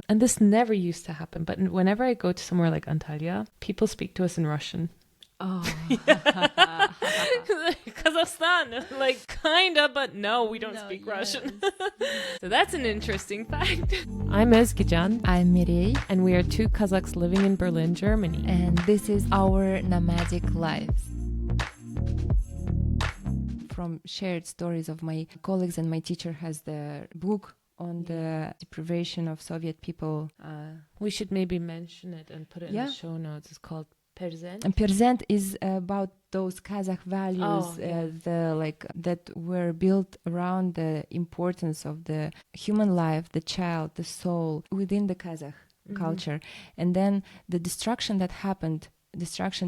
and this never used to happen, but whenever I go to somewhere like Antalya, people speak to us in Russian. Oh. Kazakhstan, like kinda, but no, we don't speak Russian. So that's an interesting fact. I'm Ezgican. I'm Mirei. And we are two Kazakhs living in Berlin, Germany. And this is our nomadic lives. From shared stories of my colleagues, and my teacher has the book on the deprivation of Soviet people. We should maybe mention it and put it in the show notes. It's called Perzent. And Perzent is about those Kazakh values that were built around the importance of the human life, the child, the soul within the Kazakh culture. And then the destruction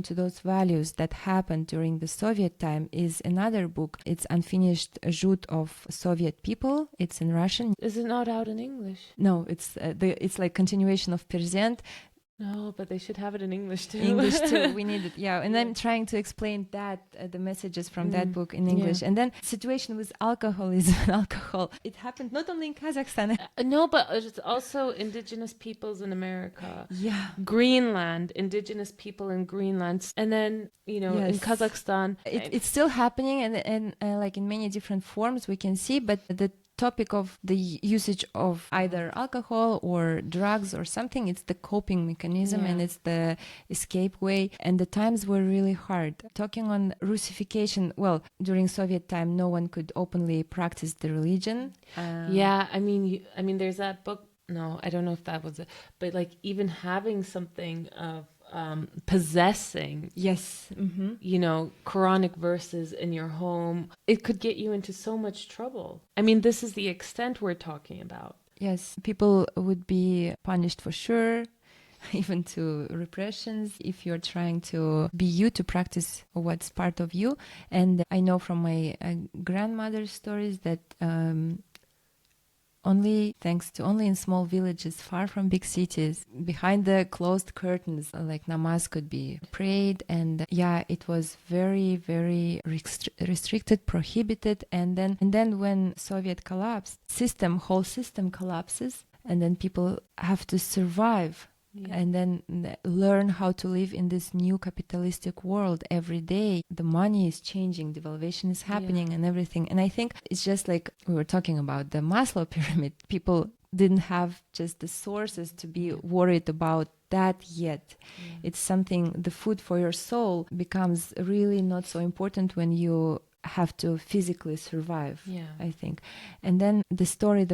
to those values that happened during the Soviet time is another book. It's Unfinished Zhut of Soviet People. It's in Russian. Is it not out in English? No, it's like continuation of Perzent. No, but they should have it in English too. English too, we need it, and I'm trying to explain that, the messages from that book in English. And then situation with alcoholism and alcohol, it happened not only in Kazakhstan. No, but it's also indigenous peoples in America. Yeah. Greenland, indigenous people in Greenland. And then, in Kazakhstan. It's still happening and like in many different forms we can see, but the topic of the usage of either alcohol or drugs or something, it's the coping mechanism and it's the escape way, and the times were really hard. Talking on Russification, well, during Soviet time no one could openly practice the religion. I mean there's that book, no, I don't know if that was it, but like even having something of possessing Quranic verses in your home, it could get you into so much trouble. I mean, this is the extent we're talking about. Yes, people would be punished for sure, even to repressions if you're trying to be you, to practice what's part of you. And I know from my grandmother's stories that only in small villages far from big cities, behind the closed curtains, like namaz could be prayed, and it was very, very restricted, prohibited. And then when Soviet collapsed, whole system collapses, and then people have to survive. And then learn how to live in this new capitalistic world every day. The money is changing, devaluation is happening and everything. And I think it's just like we were talking about the Maslow pyramid. People didn't have just the sources to be worried about that yet. It's something, the food for your soul becomes really not so important when you have to physically survive, I think. And then the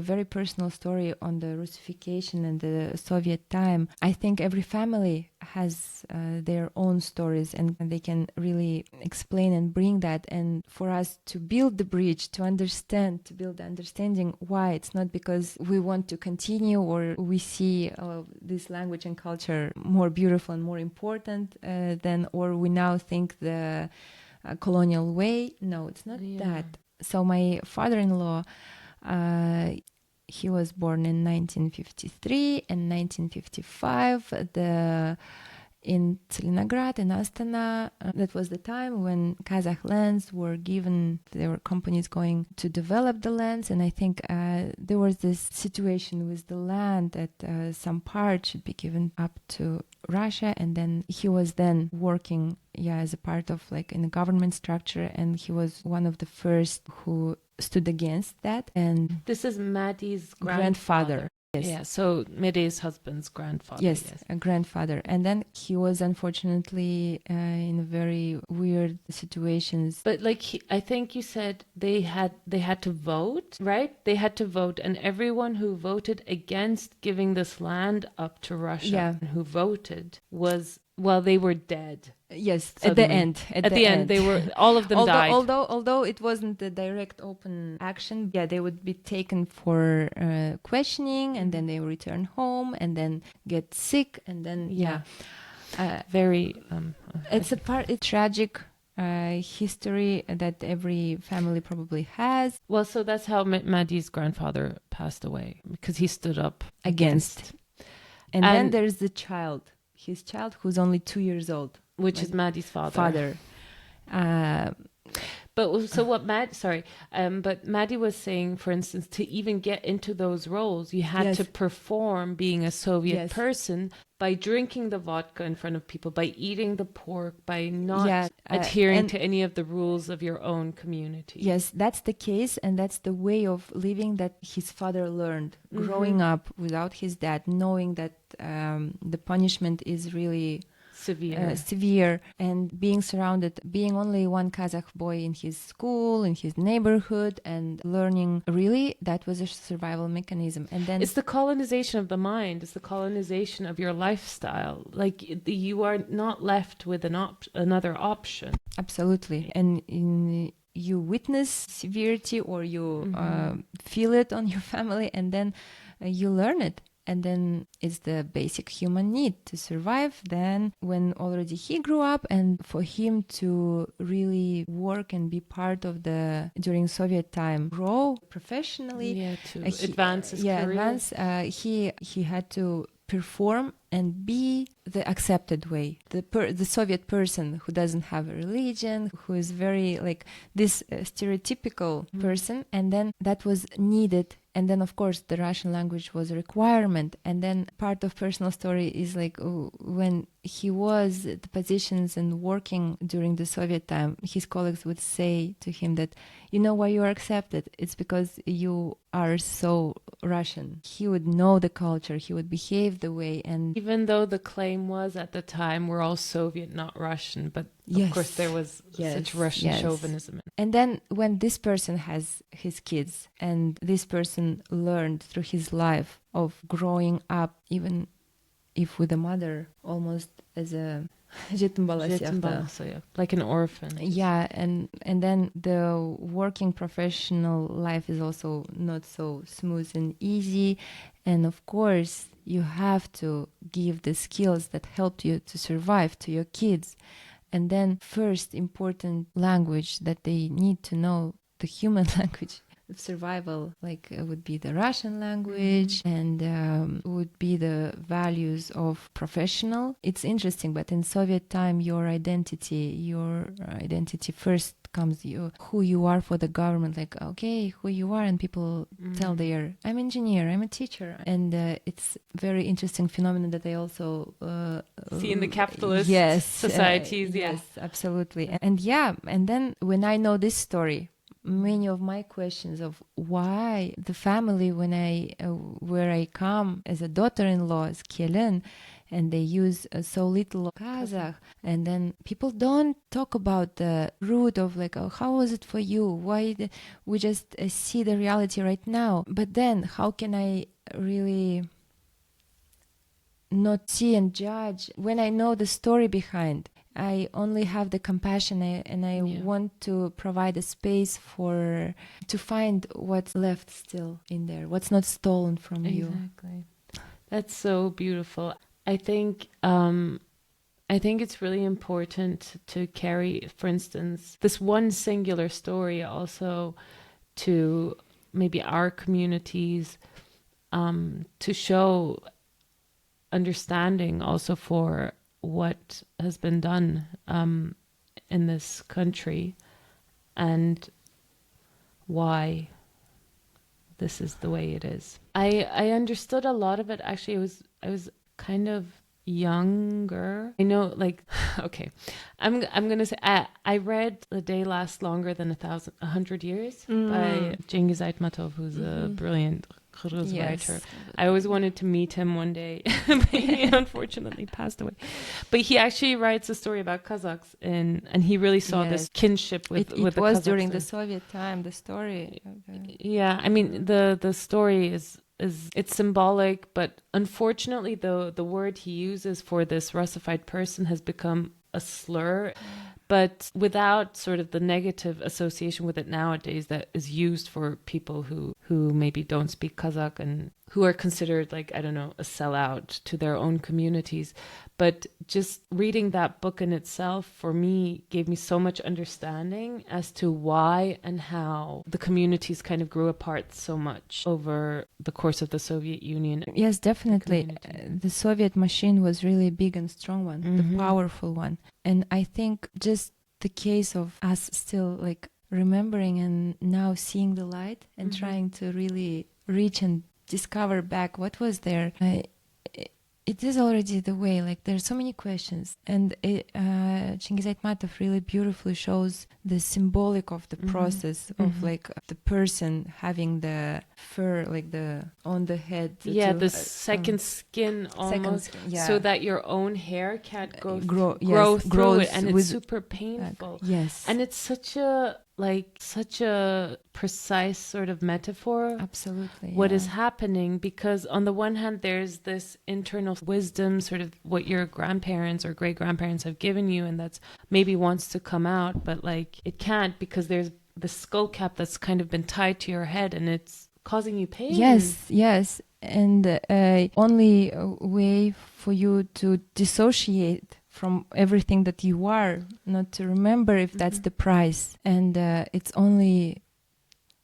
very personal story on the Russification and the Soviet time, I think every family has their own stories, and they can really explain and bring that. And for us to build the bridge, to build the understanding why it's not because we want to continue or we see this language and culture more beautiful and more important or we now think the colonial way. No, it's not that. So my father-in-law, he was born in 1953 and 1955. In Tselinograd, in Astana, that was the time when Kazakh lands were given. There were companies going to develop the lands, and I think there was this situation with the land that some part should be given up to Russia, and then he was then working as a part of in a government structure, and he was one of the first who stood against that. And this is Maddie's grandfather. Yes. Yeah, so Mirei's husband's grandfather. Yes, a grandfather. And then he was unfortunately in very weird situations. But I think you said they had to vote, right? They had to vote, and everyone who voted against giving this land up to Russia, who voted they were dead. Yes, suddenly. At the end, they were, all of them died. Although it wasn't a direct open action, they would be taken for questioning, and then they would return home and then get sick, and then very. It's a tragic history that every family probably has. Well, so that's how Maddie's grandfather passed away, because he stood up against. And then there's his child who's only 2 years old. Which is Maddie's father. But so what but Maddie was saying, for instance, to even get into those roles, you had to perform being a Soviet person by drinking the vodka in front of people, by eating the pork, by not adhering to any of the rules of your own community. Yes, that's the case, and that's the way of living that his father learned, growing up without his dad, knowing that the punishment is really severe, and being surrounded, being only one Kazakh boy in his school, in his neighborhood, and learning, really, that was a survival mechanism. And then it's the colonization of the mind, it's the colonization of your lifestyle. Like, you are not left with another option. Absolutely. And you witness severity, or you feel it on your family, and then you learn it. And then it's the basic human need to survive. Then when already he grew up, and for him to really work and be part of during Soviet time, grow professionally, to advance his career. He had to perform and be the accepted way, the Soviet person who doesn't have a religion, who is very like this stereotypical person, and then that was needed. And then, of course, the Russian language was a requirement. And then part of personal story is like when he was at the positions and working during the Soviet time, his colleagues would say to him that, you know why you are accepted? It's because you are so Russian. He would know the culture, he would behave the way. And even though the claim was at the time, we're all Soviet, not Russian, but of course there was such Russian chauvinism. And then when this person has his kids, and this person learned through his life of growing up, even if with a mother, almost as a like an orphan. Yeah, and then the working professional life is also not so smooth and easy. And of course, you have to give the skills that helped you to survive to your kids. And then first important language that they need to know, the human language of survival, like would be the Russian language, and would be the values of professional. It's interesting, but in Soviet time, your identity first comes, who you are for the government, like, okay, who you are, and people tell I'm engineer, I'm a teacher. And it's very interesting phenomenon that I also see in the capitalist societies. Yes, absolutely. And then when I know this story, many of my questions of why the family, where I come as a daughter-in-law, as Kelen, and they use so little Kazakh, and then people don't talk about the root of like, oh, how was it for you? Why we just see the reality right now? But then how can I really not see and judge when I know the story behind? I only have the compassion, and I want to provide a space to find what's left still in there, what's not stolen from you. Exactly. That's so beautiful. I think it's really important to carry, for instance, this one singular story also to maybe our communities, to show understanding also for what has been done in this country, and why this is the way it is. I understood a lot of it. Actually, I was kind of younger. I know, like, okay, I'm gonna say I read "The Day Lasts Longer Than 100 Years" by Cengiz Aytmatov, who's a brilliant Kyrgyz writer. I always wanted to meet him one day, but he unfortunately passed away. But he actually writes a story about Kazakhs, and he really saw this kinship with the Kazakhs. It was during the Soviet time, the story. Yeah, I mean, the story is it's symbolic, but unfortunately, the word he uses for this Russified person has become a slur, but without sort of the negative association with it nowadays that is used for people who maybe don't speak Kazakh and who are considered, like, I don't know, a sellout to their own communities. But just reading that book in itself, for me, gave me so much understanding as to why and how the communities kind of grew apart so much over the course of the Soviet Union. Yes, definitely. The Soviet machine was really big and strong one, the powerful one. And I think just the case of us still, like, remembering and now seeing the light and trying to really reach and discover back what was there. It is already the way. Like there's so many questions, and Chingiz Aytmatov really beautifully shows the symbolic of the process of like the person having the fur, like the on the head. The second skin almost, so that your own hair can't grow through it, and it's super painful. Yes, and it's such a precise sort of metaphor. Absolutely. What is happening, because on the one hand there's this internal wisdom, sort of what your grandparents or great grandparents have given you, and that's maybe wants to come out, but like it can't, because there's the skull cap that's kind of been tied to your head and it's causing you pain. Yes, and only way for you to dissociate from everything that you are, not to remember if that's the price, and it's only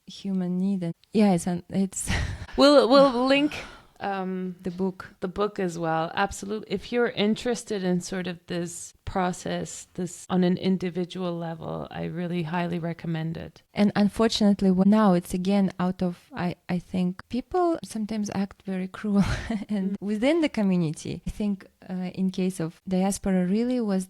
human need. And it's we'll link the book as well. Absolutely. If you're interested in sort of this process, this on an individual level, I really highly recommend it. And unfortunately now it's again out of, I think people sometimes act very cruel and within the community. I think in case of diaspora really was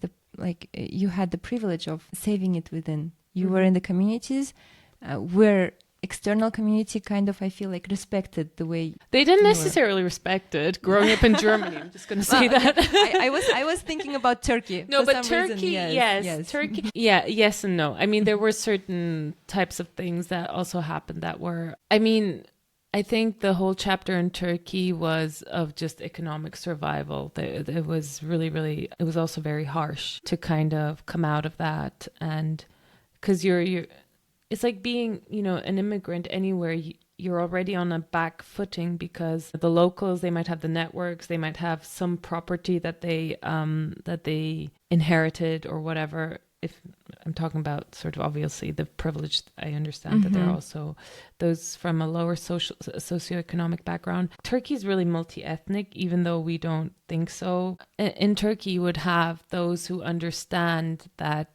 you had the privilege of saving it within. You were in the communities where external community kind of, I feel like, respected the way they didn't necessarily respect it. Growing up in Germany, I'm just going to say that. I was thinking about Turkey. No, but Turkey, yes. Turkey, yes and no. I mean, there were certain types of things that also happened that were, I mean, I think the whole chapter in Turkey was of just economic survival. It was really, really, it was also very harsh to kind of come out of that, and because you're it's like being, an immigrant anywhere. You're already on a back footing because the locals, they might have the networks, they might have some property that they inherited or whatever. If I'm talking about sort of obviously the privileged, I understand that there are also those from a lower socioeconomic background. Turkey is really multi-ethnic, even though we don't think so. In Turkey, you would have those who understand that,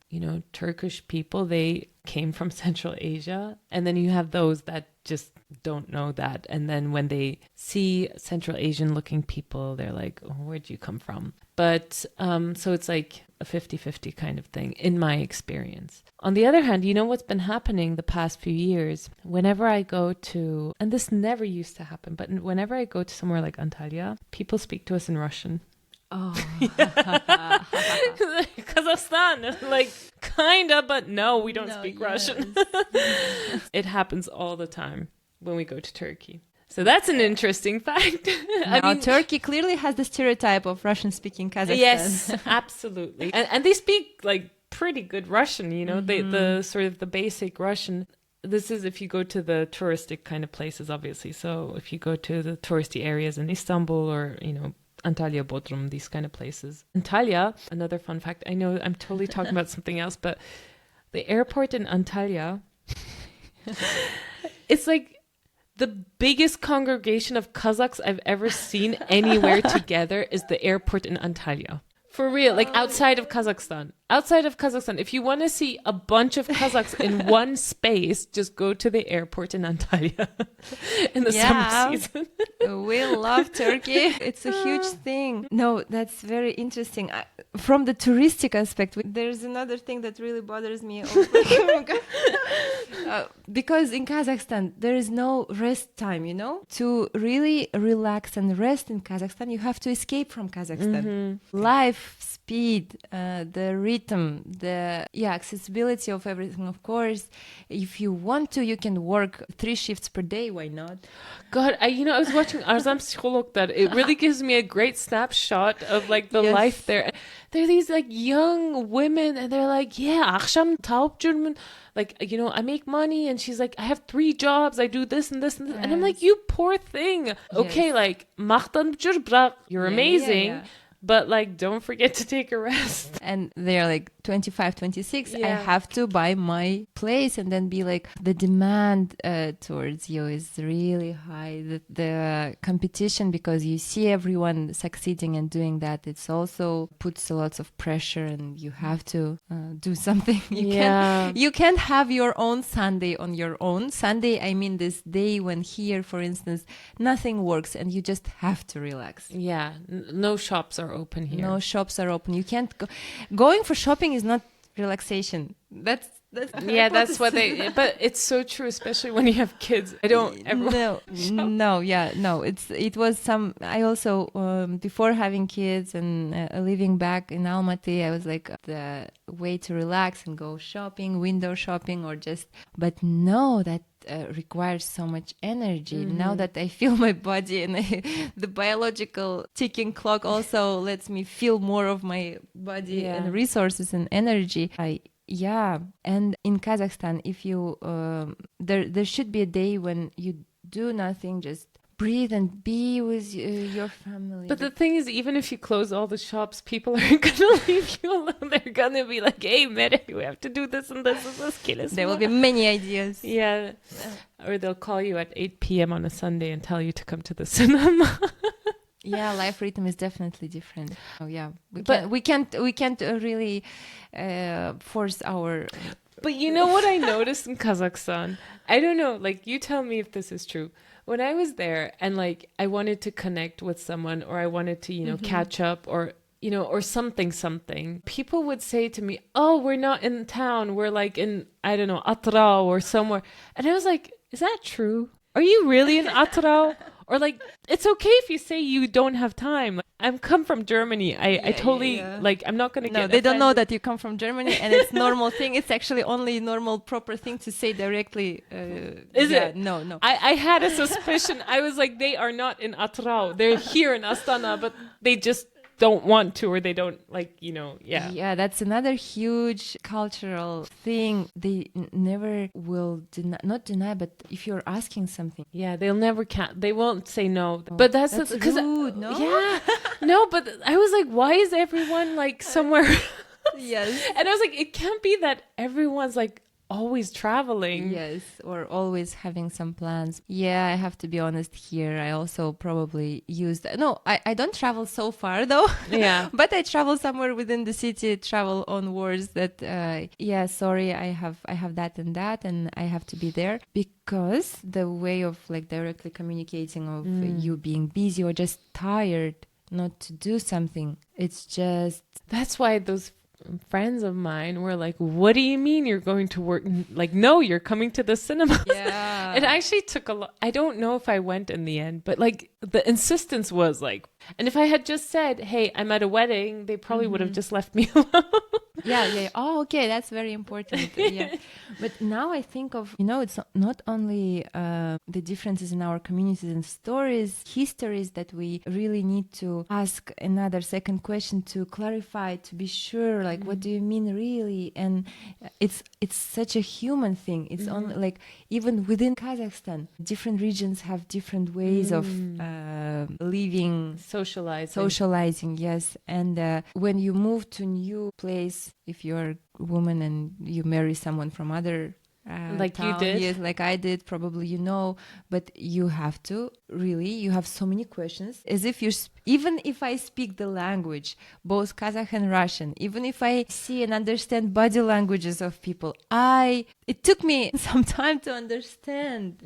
Turkish people, they came from Central Asia. And then you have those that just don't know that. And then when they see Central Asian looking people, they're like, oh, where'd you come from? But so it's like a 50-50 kind of thing in my experience. On the other hand, what's been happening the past few years, whenever I go to, and this never used to happen, but whenever I go to somewhere like Antalya, people speak to us in Russian. Oh. Kazakhstan, like kinda, but no, we don't speak Russian. It happens all the time when we go to Turkey. So that's an interesting fact. Now, Turkey clearly has the stereotype of Russian-speaking Kazakhstan. Yes, absolutely. And they speak like pretty good Russian, the sort of the basic Russian. This is if you go to the touristic kind of places, obviously. So if you go to the touristy areas in Istanbul or, Antalya, Bodrum, these kind of places. Antalya, another fun fact, I know I'm totally talking about something else, but the airport in Antalya, it's like the biggest congregation of Kazakhs I've ever seen anywhere together is the airport in Antalya. For real, like outside of Kazakhstan. Outside of Kazakhstan, if you want to see a bunch of Kazakhs in one space, just go to the airport in Antalya in the summer season. We love Turkey. It's a huge thing. No, that's very interesting. From the touristic aspect, there's another thing that really bothers me. Because in Kazakhstan, there is no rest time, To really relax and rest in Kazakhstan, you have to escape from Kazakhstan. Life, speed, the rhythm, the accessibility of everything. Of course, if you want to, you can work 3 shifts per day. Why not? God, I was watching Arzam Psikholog, that it really gives me a great snapshot of like the life there. There are these like young women, and they're like, akşam tavuk jurmun. Like, I make money, and she's like, I have 3 jobs, I do this and this and this. And I'm like, you poor thing. Okay, like, maqtan jur, you're amazing. But like, don't forget to take a rest. And they're like 25, 26, I Yeah. have to buy my place, and then be like, the demand towards you is really high. The competition, because you see everyone succeeding and doing that, it's also puts a lot of pressure, and you have to do something. You can't have your own Sunday on your own. Sunday, I mean this day when here, for instance, nothing works and you just have to relax. Yeah, no shops are open here. No shops are open. You can't go. Going for shopping is not relaxation. That's yeah, that's what they. But it's so true, especially when you have kids. I don't ever. It was some. I also before having kids and living back in Almaty, I was like, the way to relax and go shopping, window shopping, or just. But no, that requires so much energy. Now that I feel my body, and the biological ticking clock also lets me feel more of my body and resources and energy. And in Kazakhstan, if you there should be a day when you do nothing, just breathe and be with your family. But the thing is, even if you close all the shops, people aren't gonna leave you alone. They're gonna be like, "Hey, Mary, we have to do this and this and this." There will be many ideas. Yeah, or they'll call you at 8 p.m. on a Sunday and tell you to come to the cinema. Yeah, life rhythm is definitely different. Oh yeah, we can't really force our. But you know what I noticed in Kazakhstan? I don't know, like, you tell me if this is true. When I was there and like I wanted to connect with someone, or I wanted to, catch up, or or something, people would say to me, "Oh, we're not in town. We're like in, I don't know, Atrao or somewhere." And I was like, "Is that true? Are you really in Atrao?" Or like, it's okay if you say you don't have time. I'm come from Germany. I totally like. I'm not gonna get. No, they don't know that you come from Germany, and it's normal thing. It's actually only normal, proper thing to say directly. Is it? No. I had a suspicion. I was like, they are not in Atrao. They're here in Astana, but they just don't want to, or they don't like. Yeah, that's another huge cultural thing. They never will not deny, but if you're asking something, they'll never they won't say no. But that's rude, no? Yeah, no, but I was like, why is everyone like somewhere Yes. And I was like, it can't be that everyone's like always traveling. Yes, or always having some plans. Yeah, I have to be honest here. I also probably used... No, I don't travel so far though. Yeah. But I travel somewhere within the city, travel on words that, sorry, I have that and I have to be there. Because the way of like directly communicating of you being busy or just tired not to do something, it's just... That's why those friends of mine were like, what do you mean you're going to work? Like, no, you're coming to the cinema. Yeah. It actually took a lot. I don't know if I went in the end, but like the insistence was like, and if I had just said, hey, I'm at a wedding, they probably would have just left me alone. Yeah. Oh, okay. That's very important. Yeah. But now I think of, it's not only the differences in our communities and stories, histories that we really need to ask another second question to clarify, to be sure, like, what do you mean really? And it's such a human thing. It's only like, even within Kazakhstan, different regions have different ways of living. Socializing, yes. And when you move to a new place, if you're a woman and you marry someone from other like town, you did? Yes, like I did, probably but you have to you have so many questions, as if even if I speak the language, both Kazakh and Russian, even if I see and understand body languages of people, it took me some time to understand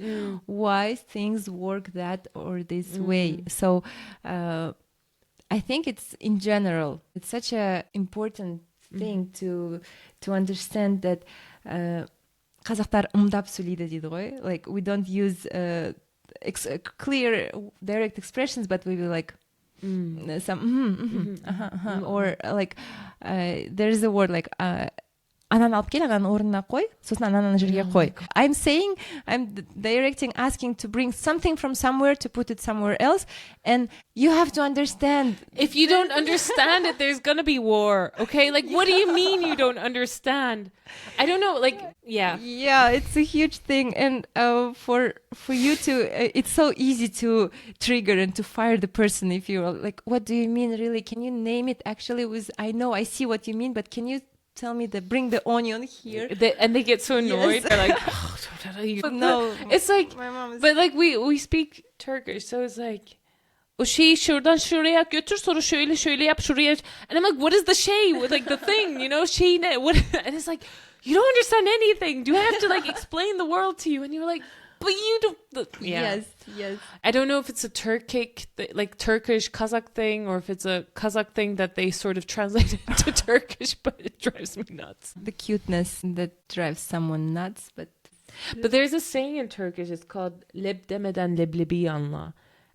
why things work that or this way. So I think it's in general, it's such a important thing to understand that Kazakhlar ымдап сөйлейді дейді ғой. Like, we don't use clear, direct expressions, but we will like some or like there's a word like ананы алып кел, ананы орнына қой, сосын ананы жерге қой. I'm directing, asking to bring something from somewhere to put it somewhere else, and you have to understand. If you don't understand it, there's gonna be war, okay? Like, what do you mean you don't understand? I don't know, like, yeah. Yeah, it's a huge thing, and for you to, it's so easy to trigger and to fire the person if you're like, what do you mean really? Can you name it actually with, I know, I see what you mean, but can you tell me bring the onion here. And they get so annoyed. Yes. They're like, No. It's like, My mom is... but like we speak Turkish, so it's like, o şeyi şuradan şuraya götür, sonra şöyle yap şuraya. And I'm like, what is the şey? With like the thing, you know, şey ne? What? And it's like, you don't understand anything. Do I have to like explain the world to you? And you're like, but you don't. Yeah. Yes. I don't know if it's a Turkic, like Turkish Kazakh thing, or if it's a Kazakh thing that they sort of translate into Turkish, but it drives me nuts. The cuteness that drives someone nuts, but there's a saying in Turkish, it's called leb demeden leblebi anla.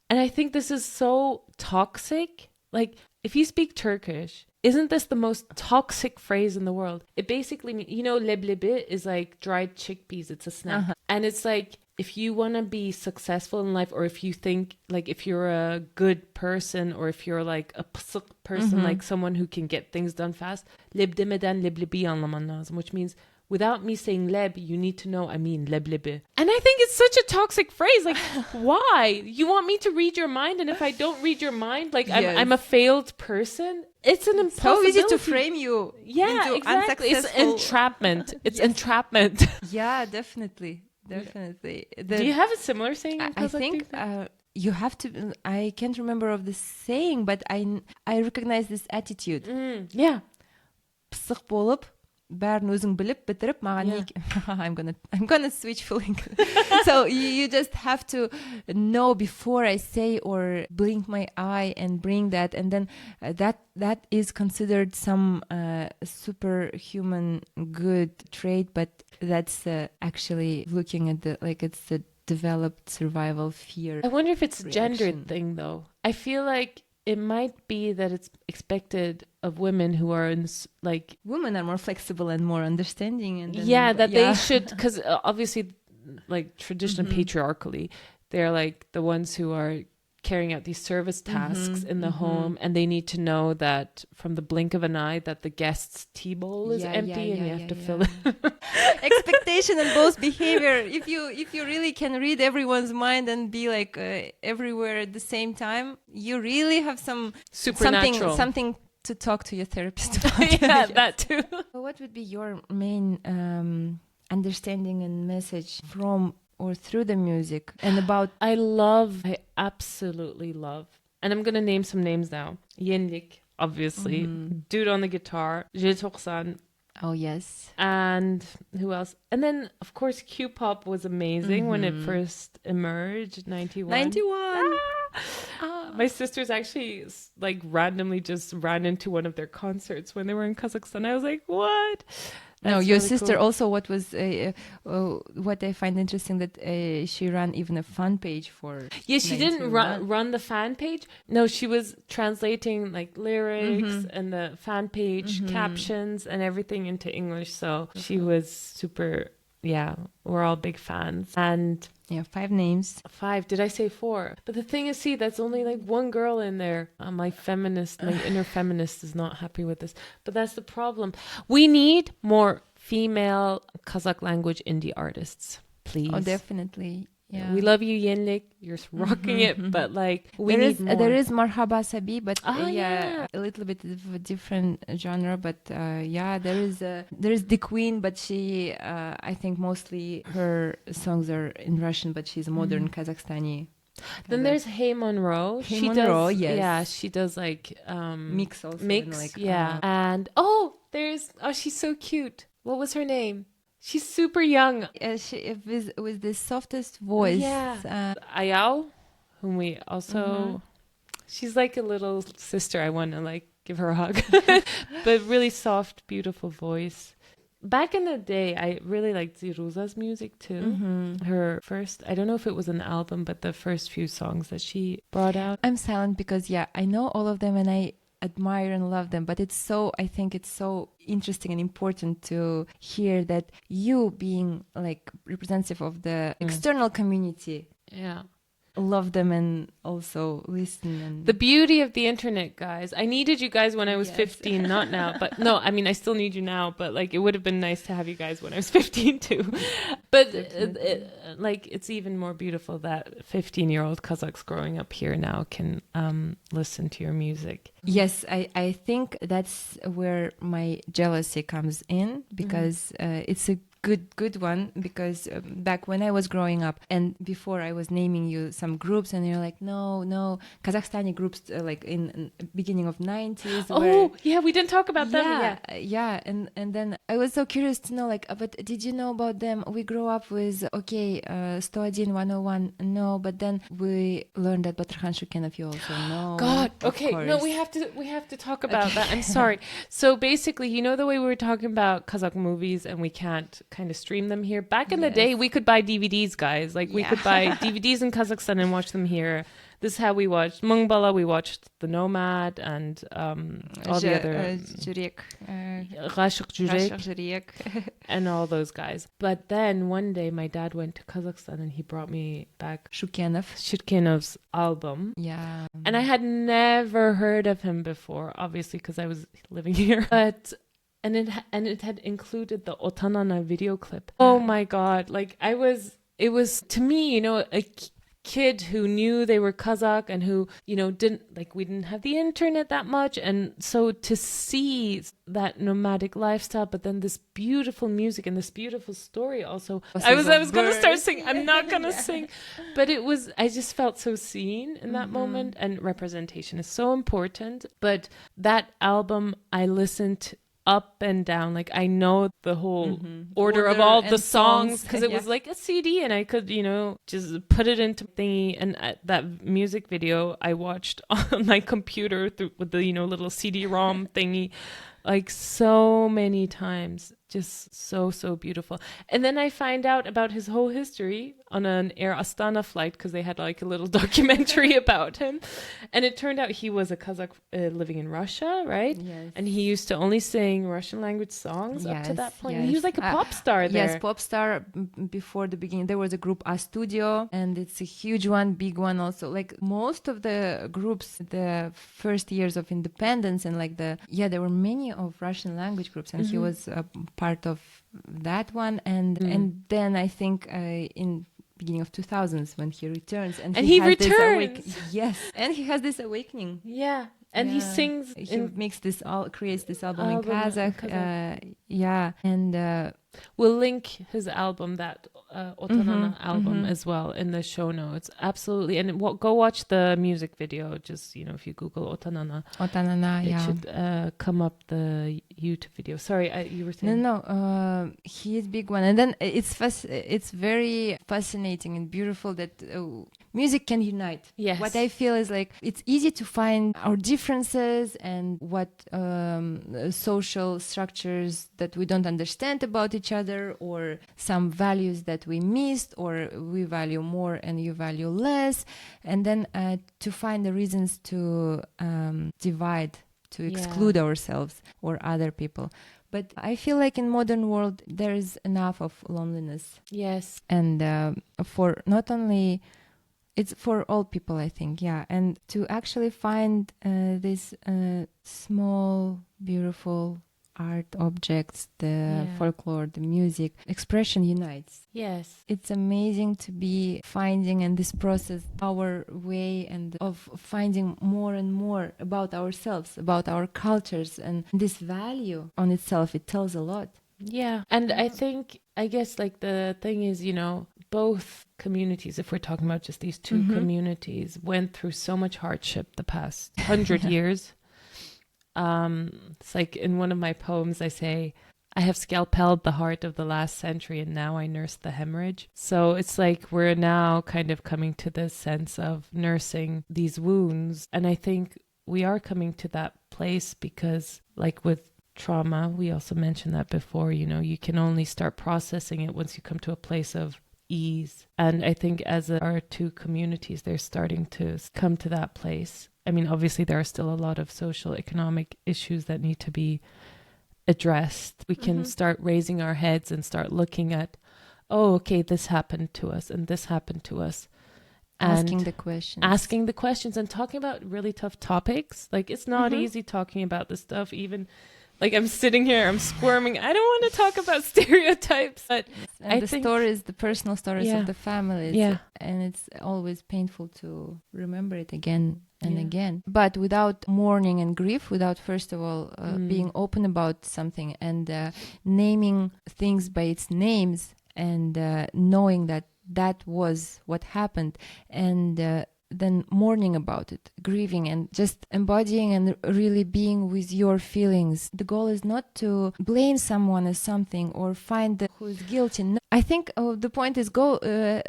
And I think this is so toxic. Like, if you speak Turkish, isn't this the most toxic phrase in the world? It basically means, you know, leblebi is like dried chickpeas. It's a snack. Uh-huh. And it's like, if you want to be successful in life, or if you think, like, if you're a good person, or if you're like a pısık person, like someone who can get things done fast, leb demeden leblebi anlaman lazım, which means, without me saying leb, you need to know I mean leblebi. And I think it's such a toxic phrase. Like, why? You want me to read your mind? And if I don't read your mind, like, yes. I'm a failed person? It's an impossibility. So easy to frame you. Yeah, into exactly. It's entrapment. It's yes. entrapment. Yeah, definitely. Do you have a similar saying in I think you have to... I can't remember of the saying, but I recognize this attitude. Yeah. Пысық болып, бәрін өзің біліп бітіріп маған I'm gonna switch full English. So you just have to know before I say or blink my eye and bring that, and then that is considered some superhuman good trait, but that's actually looking at it's the developed survival fear. I wonder if it's a reaction. gendered thing though. I feel like it might be that it's expected of women who are in, like... Women are more flexible and more understanding. And they should... Because obviously, like, traditionally, patriarchally, they're, like, the ones who are carrying out these service tasks in the home, and they need to know that from the blink of an eye that the guest's tea bowl is empty and you have to fill it. Expectation and both behavior. If you really can read everyone's mind and be like everywhere at the same time, you really have supernatural something to talk to your therapist about. Yeah, that too. What would be your main understanding and message from or through the music and about... I absolutely love, and I'm gonna name some names now. Yenlik, obviously, dude on the guitar, Jetoksan. Oh yes. And who else? And then of course Q-pop was amazing when it first emerged. 91. My sisters actually like randomly just ran into one of their concerts when they were in Kazakhstan. I was like, what? No, your really sister cool. Also, what I find interesting that she ran even a fan page for... Yeah, she didn't run the fan page. No, she was translating like lyrics and the fan page captions and everything into English. So she was super... Yeah, we're all big fans. And... Yeah, 5 names. 5. Did I say 4? But the thing is, that's only like one girl in there. My inner feminist is not happy with this. But that's the problem. We need more female Kazakh language indie artists, please. Oh, definitely. Yeah. We love you, Yenlik. You're rocking it, but like we need more. There is Marhaba Sabi, but a little bit of a different genre. But there is the Queen, but she I think mostly her songs are in Russian, but she's a modern Kazakhstani. Then there's Hey Monroe. She does, yes. Yeah, she does like mix also. And she's so cute. What was her name? She's super young. She with the softest voice. Yeah. Ayao, whom we also... She's like a little sister. I want to like give her a hug. But really soft, beautiful voice. Back in the day, I really liked Ziruza's music too. Her first... I don't know if it was an album, but the first few songs that she brought out. I'm silent because, I know all of them and I admire and love them, but I think it's so interesting and important to hear that you being like representative of the external community love them and also listen. And the beauty of the internet, guys. I needed you guys when I was 15, not now. But no, I mean, I still need you now. But like, it would have been nice to have you guys when I was 15 too. But like, it's even more beautiful that 15-year-old Kazakhs growing up here now can listen to your music. Yes, I think that's where my jealousy comes in, because it's a good one, because back when I was growing up and before I was naming you some groups and you're like, no, Kazakhstani groups like in beginning of 90s. Yeah, we didn't talk about them. Yeah. And then I was so curious to know, like, but did you know about them? We grew up with, S1E9, 101, no, but then we learned that Batarkhan Shukenov, you also know. God, okay, no, we have to talk about that. I'm sorry. So basically, you know the way we were talking about Kazakh movies and we can't kind of stream them here. Back in the day, we could buy DVDs, guys. Like we could buy DVDs in Kazakhstan and watch them here. This is how we watched Mungbala. We watched The Nomad and all the other Ghashiq Jurek and all those guys. But then one day my dad went to Kazakhstan and he brought me back Shutkenov's album. Yeah. And I had never heard of him before, obviously, because I was living here. But and it had included the Otanana video clip. Oh my God. Like it was to me, you know, a kid who knew they were Kazakh and who, you know, we didn't have the internet that much. And so to see that nomadic lifestyle, but then this beautiful music and this beautiful story also. I was going to start singing. I'm not going to sing. But I just felt so seen in that moment. And representation is so important. But that album, I listened up and down, like I know the whole order of all the songs because it was like a CD and I could, you know, just put it into thingy. And that music video I watched on my computer with the, you know, little CD-ROM thingy, like so many times. Just so beautiful. And then I find out about his whole history on an Air Astana flight because they had like a little documentary about him. And it turned out he was a Kazakh living in Russia, right? Yes. And he used to only sing Russian language songs up to that point. Yes. He was like a pop star there. Yes, pop star before the beginning. There was a group A Studio and it's a huge one, big one also. Like most of the groups, the first years of independence and like there were many of Russian language groups and he was part of that one and then I think in beginning of 2000s when he returns and he returns and he has this awakening and he sings creates this album in Kazakh. And we'll link his album, that Otanana album as well in the show notes. Absolutely. And go watch the music video. Just, you know, if you Google Otanana, it should come up the YouTube video. Sorry, you were saying? No, he is big one. And then it's very fascinating and beautiful that music can unite. Yes. What I feel is like it's easy to find our differences and what social structures that we don't understand about each other or some values that we missed or we value more and you value less. And then to find the reasons to divide, to exclude ourselves or other people. But I feel like in modern world, there is enough of loneliness. Yes. And for not only... It's for all people, I think, and to actually find these small, beautiful art objects, the folklore, the music, expression unites. Yes. It's amazing to be finding in this process our way and of finding more and more about ourselves, about our cultures, and this value on itself, it tells a lot. Yeah. And I guess like the thing is, you know, both communities, if we're talking about just these two communities, went through so much hardship the past 100 years. It's like in one of my poems, I say, I have scalpelled the heart of the last century and now I nurse the hemorrhage. So it's like we're now kind of coming to this sense of nursing these wounds. And I think we are coming to that place because like with trauma, we also mentioned that before, you know, you can only start processing it once you come to a place of ease. And I think as our two communities, they're starting to come to that place. I mean, obviously there are still a lot of social, economic issues that need to be addressed. We can start raising our heads and start looking at, oh, okay, this happened to us and this happened to us. asking the questions and talking about really tough topics. Like, it's not easy talking about this stuff. Even like, I'm sitting here, I'm squirming. I don't want to talk about stereotypes, but and the personal stories of the families. Yeah. And it's always painful to remember it again and again. But without mourning and grief, without, first of all, being open about something and naming things by its names and knowing that was what happened, and then mourning about it, grieving, and just embodying and really being with your feelings. The goal is not to blame someone as something or find who is guilty. No. I think the point is go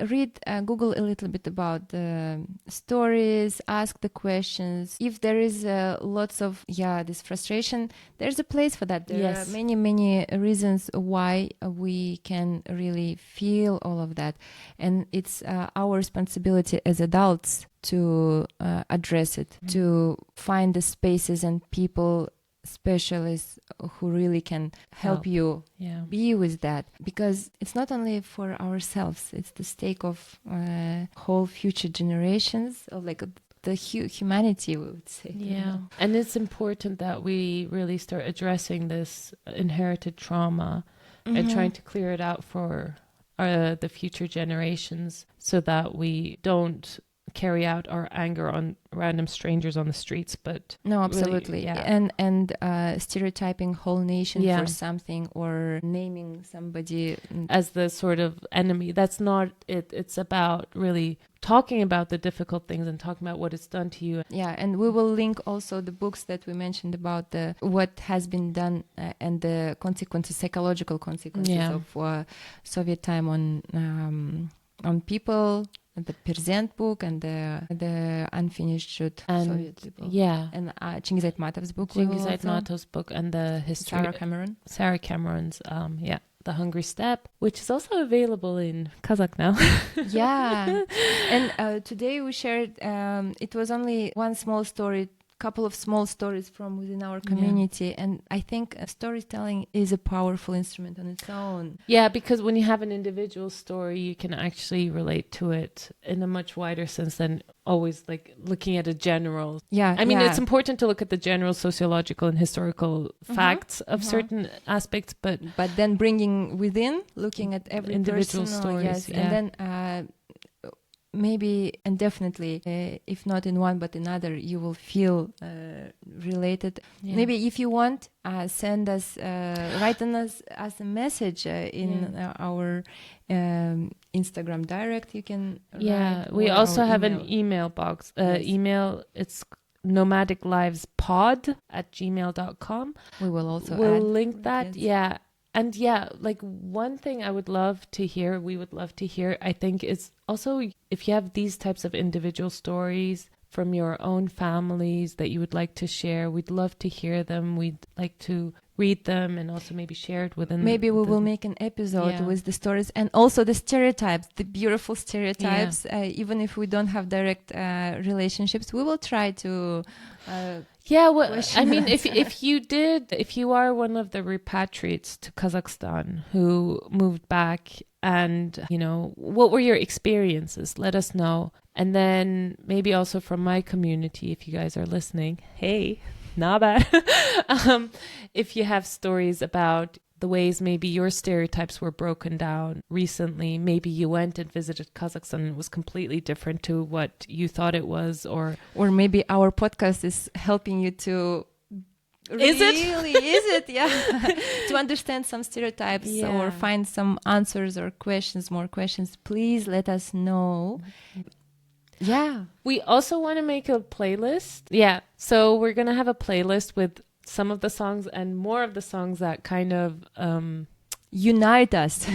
read, Google a little bit about the stories, ask the questions. If there is lots of this frustration, there's a place for that. There are many reasons why we can really feel all of that, and it's our responsibility as adults to address it, to find the spaces and people, specialists who really can help you be with that, because it's not only for ourselves, it's the stake of whole future generations, of like the humanity, we would say. And it's important that we really start addressing this inherited trauma and trying to clear it out for the future generations, so that we don't carry out our anger on random strangers on the streets. But no, absolutely, really, and stereotyping whole nation for something, or naming somebody as the sort of enemy. That's not it. It's about really talking about the difficult things and talking about what it's done to you. And we will link also the books that we mentioned about what has been done and the consequences, psychological consequences of Soviet time on people. The Present book and the Unfinished Truth of Soviet people. And Chingiz Aytmatov's book. Chingiz Aytmatov's book, and the history. Sarah Cameron's, The Hungry Steppe, which is also available in Kazakh now. And today we shared, it was only one small story, couple of small stories from within our community, and I think storytelling is a powerful instrument on its own. Because when you have an individual story, you can actually relate to it in a much wider sense than always like looking at a general. I mean, it's important to look at the general sociological and historical facts of certain aspects, but then bringing within, looking at every individual stories, and then maybe and definitely, if not in one but in other, you will feel related. Maybe if you want, send us, write on us as a message in our Instagram direct. You can write, we also have an email box. Email, it's nomadiclivespod@gmail.com. We will also link that. And like one thing we would love to hear, I think, is also if you have these types of individual stories from your own families that you would like to share, we'd love to hear them. We'd like to read them and also maybe share it within. Maybe we will make an episode with the stories and also the stereotypes, the beautiful stereotypes. Even if we don't have direct relationships, we will try to. I mean, if you are one of the repatriates to Kazakhstan who moved back, and what were your experiences? Let us know. And then maybe also from my community, if you guys are listening, hey, not bad. If you have stories about the ways maybe your stereotypes were broken down recently, maybe you went and visited Kazakhstan and it was completely different to what you thought it was, or maybe our podcast is helping you to Is it? To understand some stereotypes or find some answers or more questions, please let us know. We also want to make a playlist. So we're going to have a playlist with some of the songs and more of the songs that kind of unite us,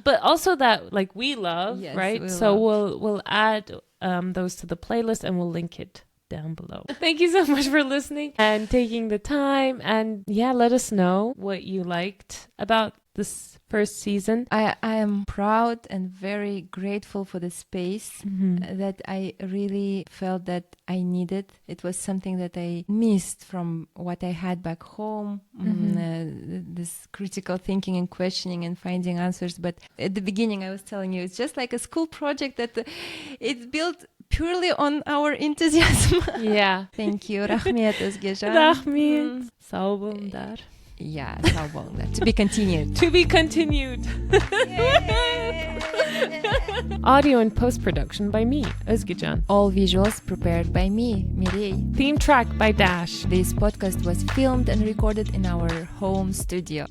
but also that like we love, right? We'll add those to the playlist and we'll link it down below. Thank you so much for listening and taking the time, and let us know what you liked about this first season? I am proud and very grateful for the space that I really felt that I needed. It was something that I missed from what I had back home, this critical thinking and questioning and finding answers. But at the beginning, I was telling you, it's just like a school project that it's built purely on our enthusiasm. Yeah. Thank you. Rahmet Özgecan. Rahmet. Sağ olun der. Yeah, sağ olun der. To be continued. To be continued. Audio and post-production by me, Özgecan. All visuals prepared by me, Mirei. Theme track by Dash. This podcast was filmed and recorded in our home studio.